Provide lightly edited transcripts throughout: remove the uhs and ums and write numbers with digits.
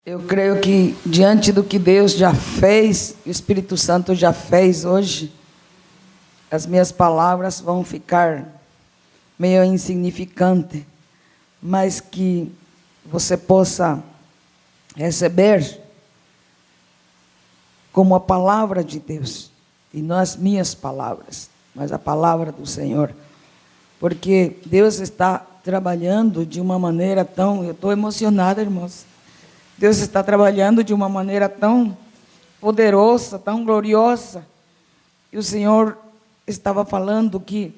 Eu creio que diante do que Deus já fez, o Espírito Santo já fez hoje, as minhas palavras vão ficar meio insignificantes, mas que você possa receber como a palavra de Deus, e não as minhas palavras, mas a palavra do Senhor, porque Deus está trabalhando de uma maneira tão, eu estou emocionada, irmãos, Deus está trabalhando de uma maneira tão poderosa, tão gloriosa, e o Senhor estava falando que,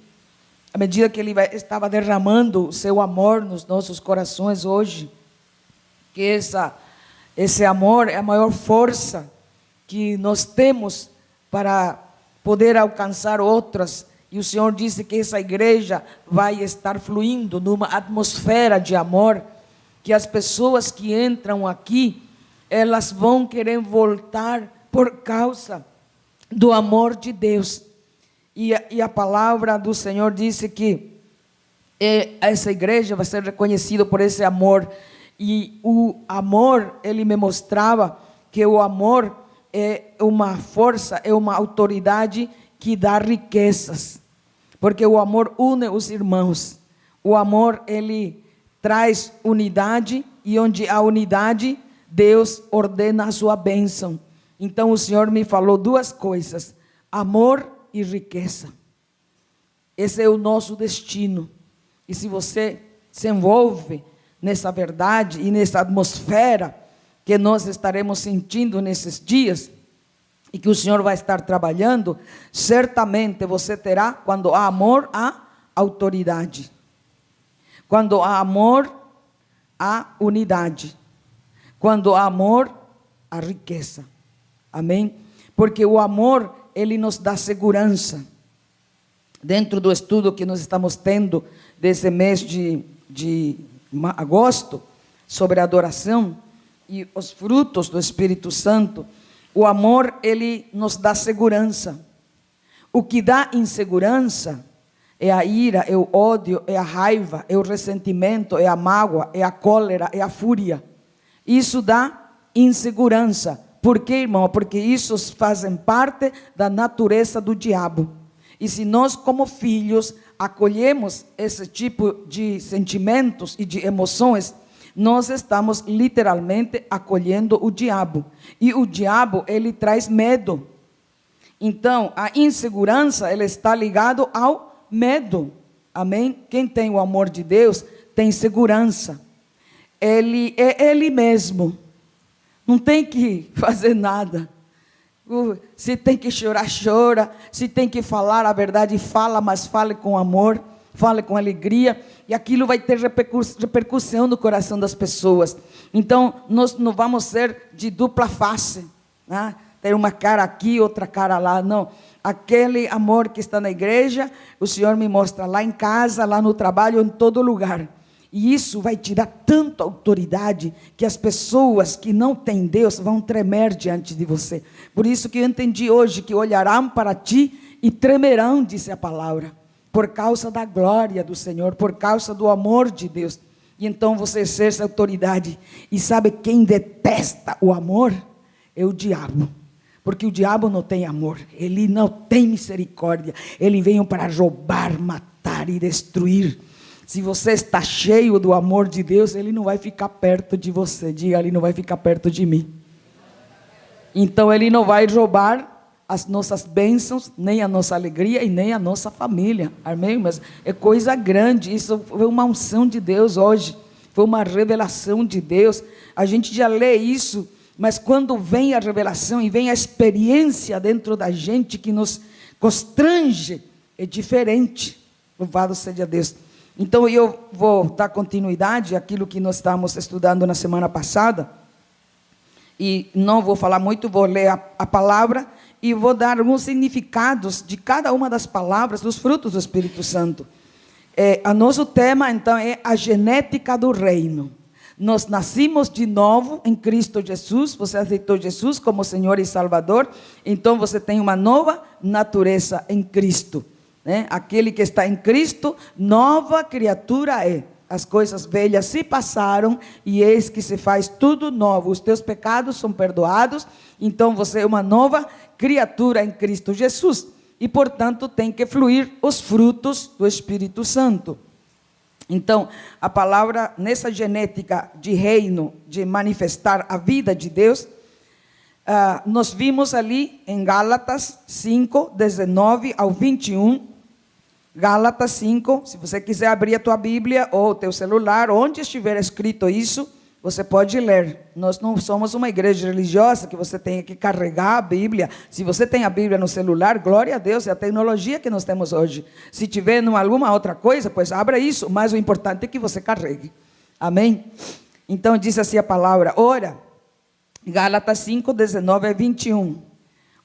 à medida que Ele estava derramando o seu amor nos nossos corações hoje, que esse amor é a maior força que nós temos para poder alcançar outras, e o Senhor disse que essa igreja vai estar fluindo numa atmosfera de amor, que as pessoas que entram aqui, elas vão querer voltar por causa do amor de Deus. E a palavra do Senhor disse que essa igreja vai ser reconhecida por esse amor. E o amor, Ele me mostrava que o amor é uma força, é uma autoridade que dá riquezas. Porque o amor une os irmãos. O amor, ele traz unidade, e onde há unidade, Deus ordena a sua bênção. Então o Senhor me falou duas coisas: amor e riqueza. Esse é o nosso destino. E se você se envolve nessa verdade e nessa atmosfera que nós estaremos sentindo nesses dias, e que o Senhor vai estar trabalhando, certamente você terá, quando há amor, há autoridade. Quando há amor, há unidade. Quando há amor, há riqueza. Amém? Porque o amor, ele nos dá segurança. Dentro do estudo que nós estamos tendo desse mês de agosto, sobre a adoração e os frutos do Espírito Santo, o amor, ele nos dá segurança. O que dá insegurança é a ira, é o ódio, é a raiva, é o ressentimento, é a mágoa, é a cólera, é a fúria. Isso dá insegurança. Por quê, irmão? Porque isso fazem parte da natureza do diabo. E se nós, como filhos, acolhemos esse tipo de sentimentos e de emoções, nós estamos literalmente acolhendo o diabo. E o diabo, ele traz medo. Então, a insegurança, ela está ligada ao medo. Amém? Quem tem o amor de Deus tem segurança. Ele é Ele mesmo. Não tem que fazer nada. Se tem que chorar, chora. Se tem que falar a verdade, fala, mas fale com amor, fale com alegria, e aquilo vai ter repercussão no coração das pessoas. Então, nós não vamos ser de dupla face, né? Ter uma cara aqui, outra cara lá, não. Aquele amor que está na igreja, o Senhor me mostra lá em casa, lá no trabalho, em todo lugar. E isso vai te dar tanta autoridade que as pessoas que não têm Deus vão tremer diante de você. Por isso que eu entendi hoje que olharão para ti e tremerão, disse a palavra, por causa da glória do Senhor, por causa do amor de Deus. E então você exerce autoridade. E sabe quem detesta o amor? É o diabo. Porque o diabo não tem amor, ele não tem misericórdia, ele veio para roubar, matar e destruir. Se você está cheio do amor de Deus, ele não vai ficar perto de você. Diga, ele não vai ficar perto de mim. Então ele não vai roubar as nossas bênçãos, nem a nossa alegria e nem a nossa família. Amém? Mas é coisa grande, isso foi uma unção de Deus hoje, foi uma revelação de Deus. A gente já lê isso, mas quando vem a revelação e vem a experiência dentro da gente que nos constrange, é diferente. Louvado seja Deus. Então eu vou dar continuidade àquilo que nós estávamos estudando na semana passada. E não vou falar muito, vou ler a palavra e vou dar alguns significados de cada uma das palavras, dos frutos do Espírito Santo. O nosso tema, então, é a genética do reino. Nós nascimos de novo em Cristo Jesus, você aceitou Jesus como Senhor e Salvador, então você tem uma nova natureza em Cristo, né? Aquele que está em Cristo, nova criatura é. as coisas velhas se passaram e eis que se faz tudo novo. Os teus pecados são perdoados, então você é uma nova criatura em Cristo Jesus. E, portanto, tem que fluir os frutos do Espírito Santo. Então, a palavra nessa genética de reino, de manifestar a vida de Deus, nós vimos ali em Gálatas 5, 19 ao 21. Gálatas 5, se você quiser abrir a tua Bíblia ou o teu celular, onde estiver escrito isso, você pode ler. Nós não somos uma igreja religiosa que você tenha que carregar a Bíblia. Se você tem a Bíblia no celular, glória a Deus, é a tecnologia que nós temos hoje. Se tiver alguma outra coisa, pois abra isso, mas o importante é que você carregue. Amém? Então diz assim a palavra, ora, Gálatas 5, 19 a 21.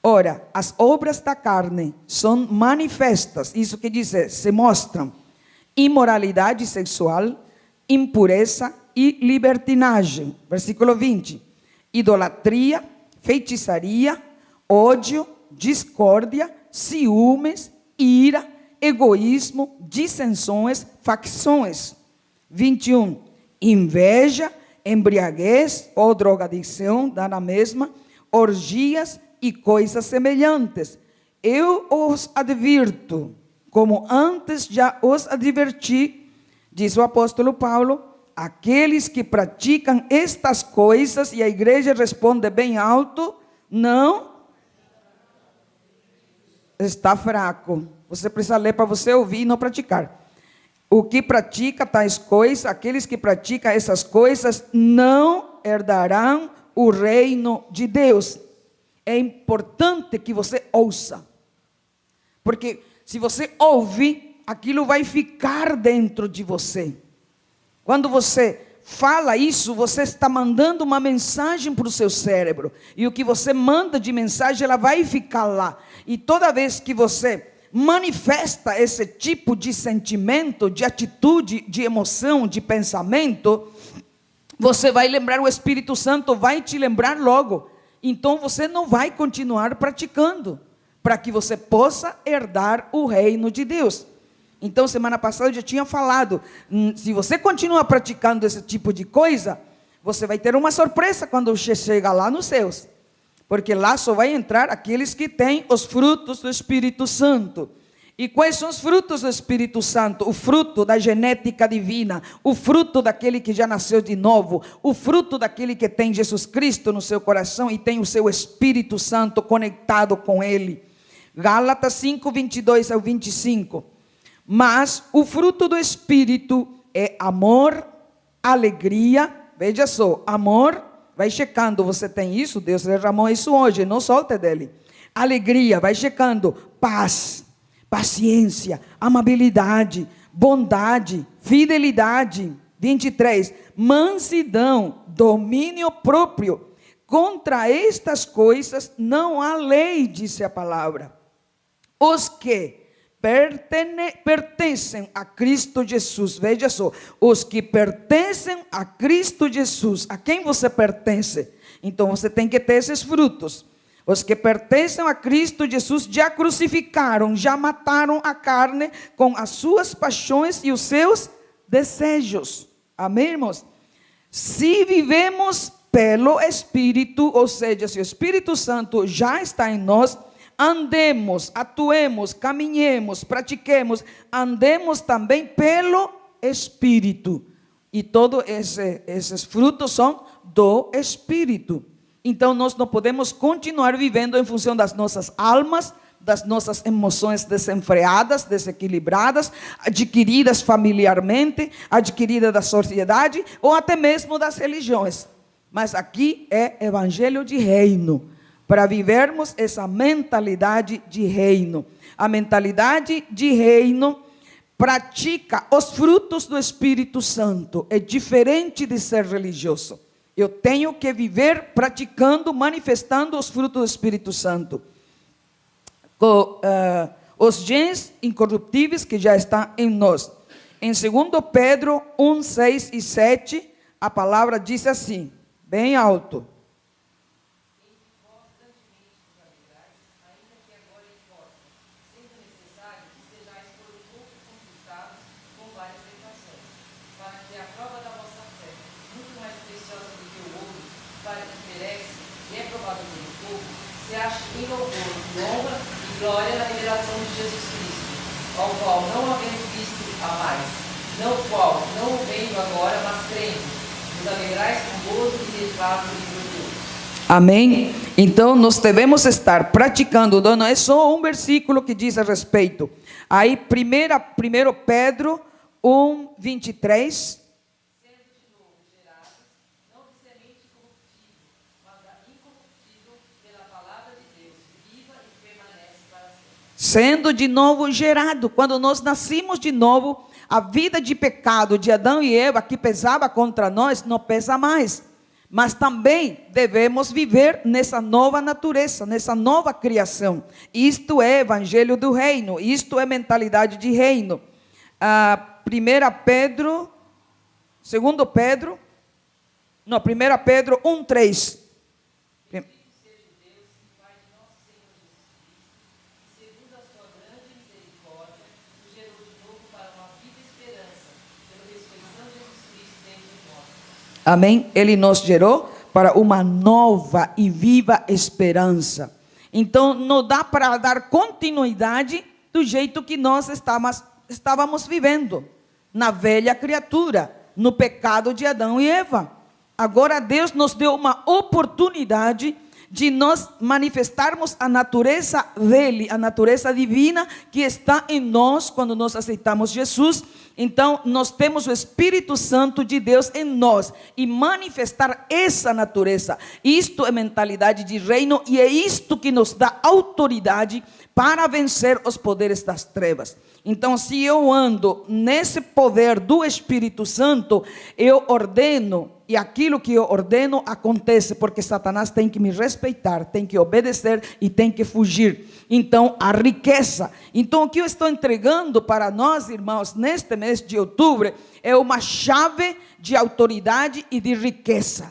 Ora, as obras da carne são manifestas, isso que diz, se mostram, imoralidade sexual, impureza e libertinagem. Versículo 20. Idolatria, feitiçaria, ódio, discórdia, ciúmes, ira, egoísmo, dissensões, facções. 21. Inveja, embriaguez ou drogadição, dá na mesma, orgias e coisas semelhantes. Eu os advirto, como antes já os adverti, diz o apóstolo Paulo, aqueles que praticam estas coisas, e a igreja responde bem alto, não está fraco. Você precisa ler para você ouvir e não praticar. O que pratica tais coisas, aqueles que praticam essas coisas, não herdarão o reino de Deus. É importante que você ouça, porque se você ouve, aquilo vai ficar dentro de você. Quando você fala isso, você está mandando uma mensagem para o seu cérebro, e o que você manda de mensagem, ela vai ficar lá, e toda vez que você manifesta esse tipo de sentimento, de atitude, de emoção, de pensamento, você vai lembrar, o Espírito Santo vai te lembrar logo. Então você não vai continuar praticando, para que você possa herdar o reino de Deus. Então, semana passada eu já tinha falado, se você continuar praticando esse tipo de coisa, você vai ter uma surpresa quando você chega lá nos céus. Porque lá só vai entrar aqueles que têm os frutos do Espírito Santo. E quais são os frutos do Espírito Santo? O fruto da genética divina, o fruto daquele que já nasceu de novo, o fruto daquele que tem Jesus Cristo no seu coração e tem o seu Espírito Santo conectado com ele. Gálatas 5, 22 ao 25. Mas o fruto do Espírito é amor, alegria, veja só, amor, vai checando, você tem isso, Deus derramou isso hoje, não solte dele. Alegria, vai checando, paz, paciência, amabilidade, bondade, fidelidade. 23, mansidão, domínio próprio. Contra estas coisas não há lei, disse a palavra. Os que pertencem a Cristo Jesus, veja só, os que pertencem a Cristo Jesus, a quem você pertence? Então você tem que ter esses frutos. Os que pertencem a Cristo Jesus já crucificaram, já mataram a carne com as suas paixões e os seus desejos. Amém, irmãos? Se vivemos pelo Espírito, ou seja, se o Espírito Santo já está em nós, andemos, atuemos, caminhemos, pratiquemos, andemos também pelo Espírito. E todos esses frutos são do Espírito. Então nós não podemos continuar vivendo em função das nossas almas, das nossas emoções desenfreadas, desequilibradas, adquiridas familiarmente, adquiridas da sociedade ou até mesmo das religiões. Mas aqui é evangelho de reino, para vivermos essa mentalidade de reino. A mentalidade de reino pratica os frutos do Espírito Santo. É diferente de ser religioso. Eu tenho que viver praticando, manifestando os frutos do Espírito Santo. Os genes incorruptíveis que já estão em nós. Em 2 Pedro 1, 6 e 7, a palavra diz assim, bem alto. Para glória na revelação de Jesus Cristo, ao qual não havemos visto a mais, no qual, não o vendo agora, mas crendo, nos alegrais com gozo inefável e glorioso. Amém? Então, nós devemos estar praticando, não é só um versículo que diz a respeito. Aí, 1 Pedro 1, 23. Sendo de novo gerado. Quando nós nascemos de novo, a vida de pecado de Adão e Eva, que pesava contra nós, não pesa mais. Mas também devemos viver nessa nova natureza, nessa nova criação. Isto é evangelho do reino, isto é mentalidade de reino. 1 Pedro 1 3. Amém? Ele nos gerou para uma nova e viva esperança. Então, não dá para dar continuidade do jeito que nós estávamos vivendo, na velha criatura, no pecado de Adão e Eva. Agora, Deus nos deu uma oportunidade de nós manifestarmos a natureza dele, a natureza divina que está em nós quando nós aceitamos Jesus. Então, nós temos o Espírito Santo de Deus em nós e manifestar essa natureza. Isto é mentalidade de reino e é isto que nos dá autoridade para vencer os poderes das trevas. Então, se eu ando nesse poder do Espírito Santo, eu ordeno, e aquilo que eu ordeno acontece, porque Satanás tem que me respeitar, tem que obedecer e tem que fugir. Então, a riqueza. Então, o que eu estou entregando para nós, irmãos, neste mês de outubro, é uma chave de autoridade e de riqueza.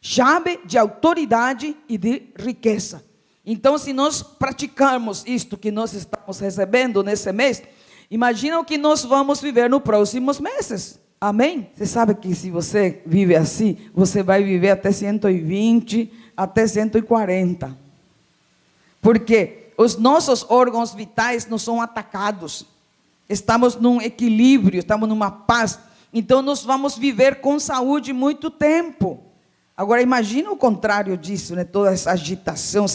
Chave de autoridade e de riqueza. Então, se nós praticarmos isto que nós estamos recebendo nesse mês, imagina o que nós vamos viver nos próximos meses. Amém? Você sabe que se você vive assim, você vai viver até 120, até 140. Porque os nossos órgãos vitais não são atacados. Estamos num equilíbrio, estamos numa paz. Então, nós vamos viver com saúde muito tempo. Agora, imagina o contrário disso, né? Toda essa agitação,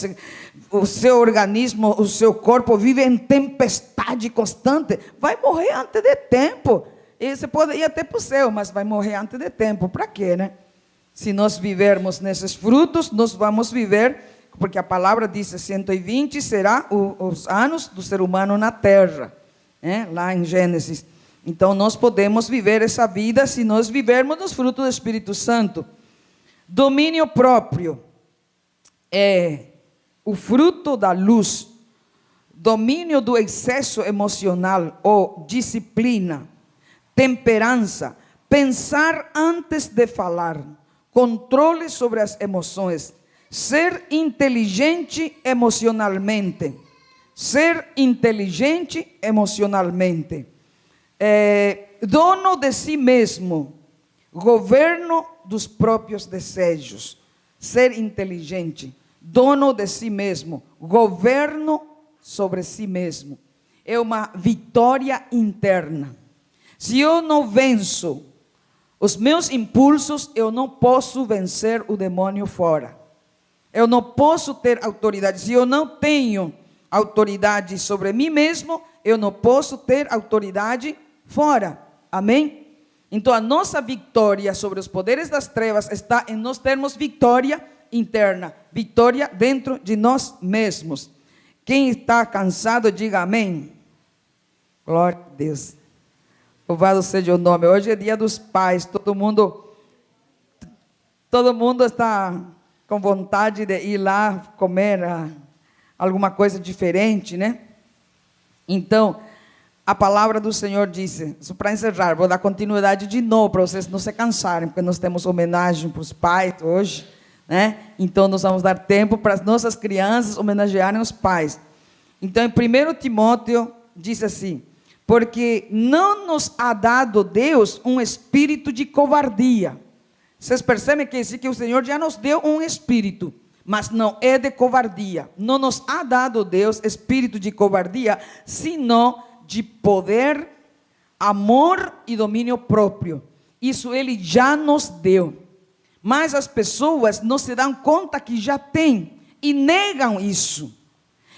o seu organismo, o seu corpo vive em tempestade constante. Vai morrer antes de tempo. E você pode ir até para o céu, mas vai morrer antes de tempo. Para quê, né? Se nós vivermos nesses frutos, nós vamos viver, porque a palavra diz 120 será os anos do ser humano na terra, né? Lá em Gênesis. Então, nós podemos viver essa vida se nós vivermos nos frutos do Espírito Santo. Domínio próprio é o fruto da luz. Domínio do excesso emocional ou disciplina. Temperança, pensar antes de falar, controle sobre as emoções, ser inteligente emocionalmente, dono de si mesmo, governo dos próprios desejos, ser inteligente, dono de si mesmo, governo sobre si mesmo, é uma vitória interna. Se eu não venço os meus impulsos, eu não posso vencer o demônio fora. Eu não posso ter autoridade. Se eu não tenho autoridade sobre mim mesmo, eu não posso ter autoridade fora. Amém? Então, a nossa vitória sobre os poderes das trevas está em nós termos vitória interna, vitória dentro de nós mesmos. Quem está cansado, diga amém. Glória a Deus. Louvado seja o nome. Hoje é dia dos pais. Todo mundo está com vontade de ir lá comer alguma coisa diferente, né? Então, a palavra do Senhor disse, para encerrar, vou dar continuidade de novo, para vocês não se cansarem, porque nós temos homenagem para os pais hoje, né? Então, nós vamos dar tempo para as nossas crianças homenagearem os pais. Então, em 1 Timóteo, diz assim, porque não nos ha dado Deus um espírito de covardia. Vocês percebem que o Senhor já nos deu um espírito, mas não é de covardia. Não nos ha dado Deus espírito de covardia, sino de poder, amor e domínio próprio. Isso Ele já nos deu. Mas as pessoas não se dão conta que já têm e negam isso.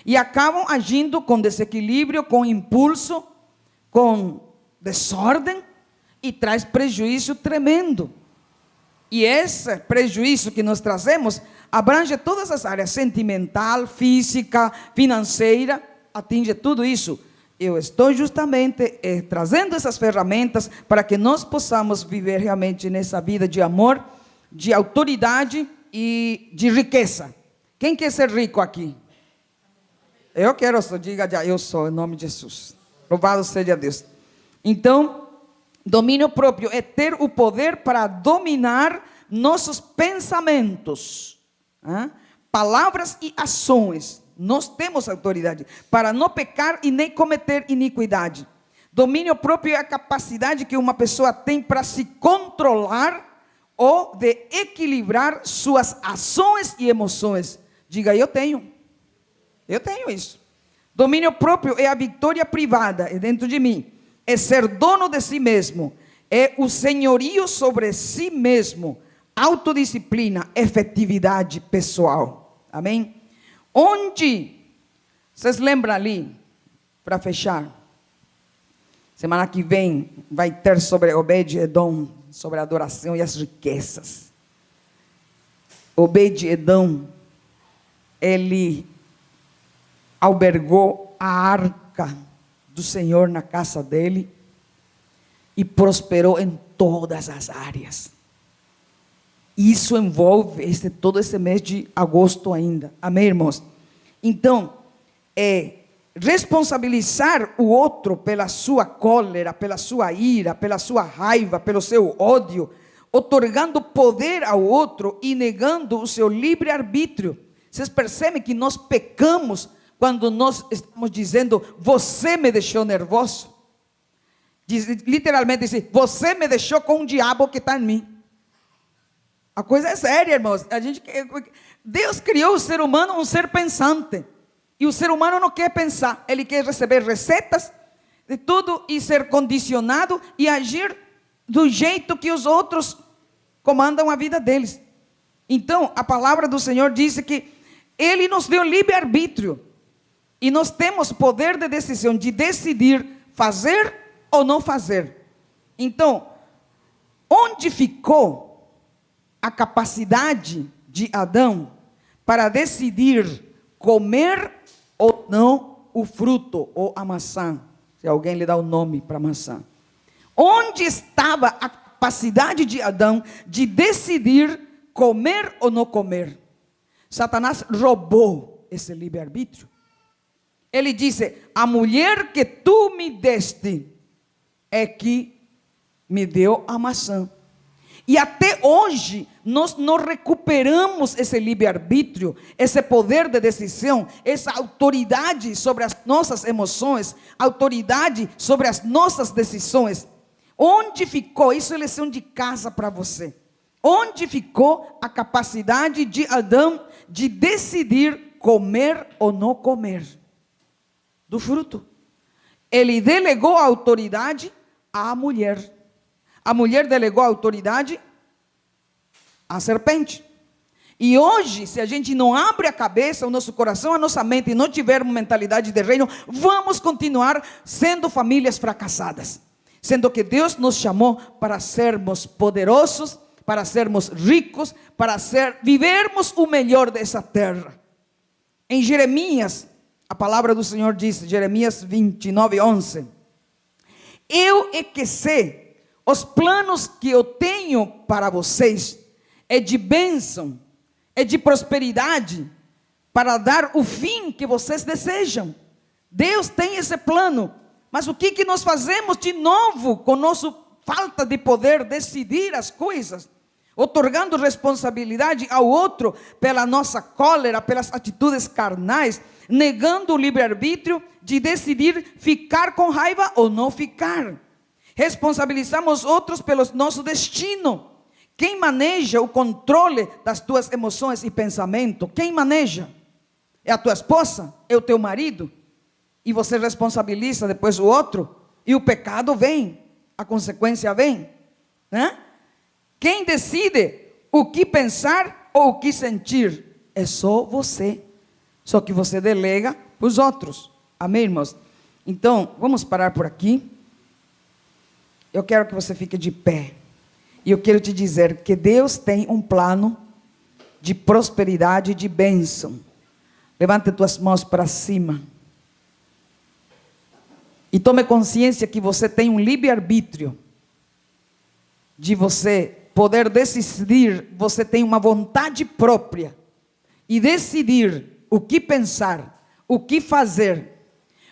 E acabam agindo com desequilíbrio, com impulso, com desordem, e traz prejuízo tremendo. E esse prejuízo que nós trazemos abrange todas as áreas: sentimental, física, financeira, atinge tudo isso. Eu estou justamente trazendo essas ferramentas para que nós possamos viver realmente nessa vida de amor, de autoridade e de riqueza. Quem quer ser rico aqui? Eu quero, diga já, eu sou, em nome de Jesus. Louvado seja Deus. Então, domínio próprio é ter o poder para dominar nossos pensamentos, palavras e ações. Nós temos autoridade para não pecar e nem cometer iniquidade. Domínio próprio é a capacidade que uma pessoa tem para se controlar ou de equilibrar suas ações e emoções. Diga, eu tenho isso. Domínio próprio é a vitória privada, é dentro de mim. É ser dono de si mesmo, é o senhorio sobre si mesmo, autodisciplina, efetividade pessoal. Amém? Onde, vocês lembram ali, para fechar, semana que vem vai ter sobre Obed-Edom, sobre a adoração e as riquezas. Obed-Edom, ele albergou a arca do Senhor na casa dele e prosperou em todas as áreas. Isso envolve todo esse mês de agosto ainda. Amém, irmãos? Então, responsabilizar o outro pela sua cólera, pela sua ira, pela sua raiva, pelo seu ódio, otorgando poder ao outro e negando o seu livre-arbítrio. Vocês percebem que nós pecamos quando nós estamos dizendo, você me deixou nervoso? Literalmente diz, você me deixou com um diabo que está em mim. A coisa é séria, irmãos. Deus criou o ser humano um ser pensante. E o ser humano não quer pensar. Ele quer receber receitas de tudo e ser condicionado e agir do jeito que os outros comandam a vida deles. Então, a palavra do Senhor diz que Ele nos deu livre-arbítrio. E nós temos poder de decisão, de decidir fazer ou não fazer. Então, onde ficou a capacidade de Adão para decidir comer ou não o fruto ou a maçã? Se alguém lhe dá o nome para a maçã. Onde estava a capacidade de Adão de decidir comer ou não comer? Satanás roubou esse livre-arbítrio. Ele disse, a mulher que tu me deste é que me deu a maçã. E até hoje, nós não recuperamos esse livre-arbítrio, esse poder de decisão, essa autoridade sobre as nossas emoções, autoridade sobre as nossas decisões. Onde ficou? Isso é lição de casa para você. Onde ficou a capacidade de Adão de decidir comer ou não comer do fruto? Ele delegou a autoridade à mulher. A mulher delegou a autoridade à serpente. E hoje, se a gente não abre a cabeça, o nosso coração, a nossa mente, e não tivermos mentalidade de reino, vamos continuar sendo famílias fracassadas. Sendo que Deus nos chamou para sermos poderosos, para sermos ricos, para vivermos o melhor dessa terra. Em Jeremias, a palavra do Senhor diz, Jeremias 29:11. Eu é que sei os planos que eu tenho para vocês, é de bênção, é de prosperidade, para dar o fim que vocês desejam. Deus tem esse plano, mas o que nós fazemos de novo com nossa falta de poder decidir as coisas? Otorgando responsabilidade ao outro pela nossa cólera, pelas atitudes carnais, negando o livre-arbítrio de decidir ficar com raiva ou não ficar. Responsabilizamos outros pelo nosso destino, Quem maneja o controle das tuas emoções e pensamentos? Quem maneja? É a tua esposa? É o teu marido? E você responsabiliza depois o outro? E o pecado vem, a consequência vem, né? Quem decide o que pensar ou o que sentir? É só você. Só que você delega para os outros. Amém, irmãos? Então, vamos parar por aqui. Eu quero que você fique de pé. E eu quero te dizer que Deus tem um plano de prosperidade e de bênção. Levante tuas mãos para cima. E tome consciência que você tem um livre-arbítrio. De você poder decidir, você tem uma vontade própria. E decidir o que pensar, o que fazer.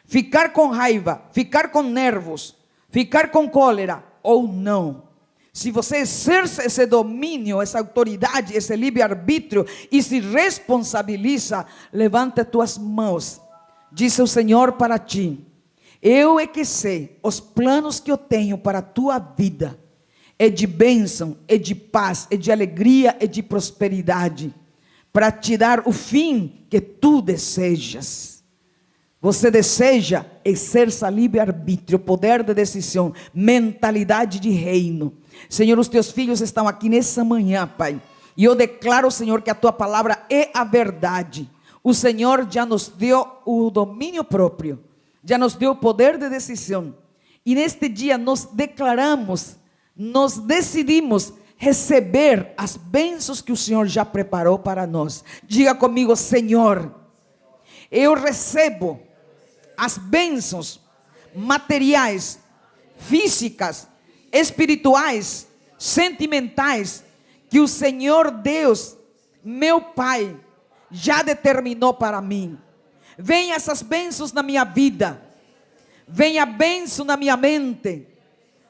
Ficar com raiva, ficar com nervos, ficar com cólera ou não. Se você exerce esse domínio, essa autoridade, esse livre-arbítrio e se responsabiliza, levanta tuas mãos. Diz o Senhor para ti: eu é que sei os planos que eu tenho para a tua vida. É de bênção, é de paz, é de alegria, é de prosperidade. Para te dar o fim que tu desejas. Você deseja, exerça livre-arbítrio, poder de decisão, mentalidade de reino. Senhor, os teus filhos estão aqui nessa manhã, Pai. E eu declaro, Senhor, que a tua palavra é a verdade. O Senhor já nos deu o domínio próprio. Já nos deu o poder de decisão. E neste dia nós declaramos, nós decidimos receber as bênçãos que o Senhor já preparou para nós. Diga comigo: Senhor, eu recebo as bênçãos materiais, físicas, espirituais, sentimentais, que o Senhor Deus, meu Pai, já determinou para mim. Venha essas bênçãos na minha vida, venha a bênção na minha mente,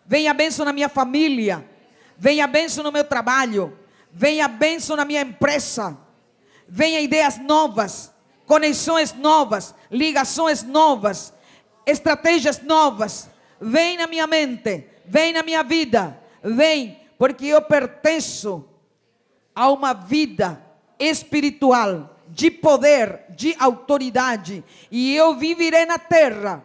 venha a bênção na minha família, venha a bênção no meu trabalho, venha a bênção na minha empresa, venha ideias novas, conexões novas, ligações novas, estratégias novas. Vem na minha mente, vem na minha vida, vem, porque eu pertenço a uma vida espiritual, de poder, de autoridade, e eu viverei na terra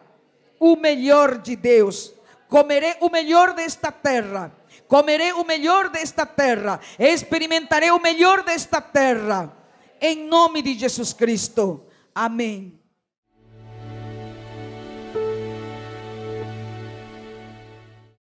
o melhor de Deus. Comerei o melhor desta terra, comerei o melhor desta terra, experimentarei o melhor desta terra, em nome de Jesus Cristo. Amém.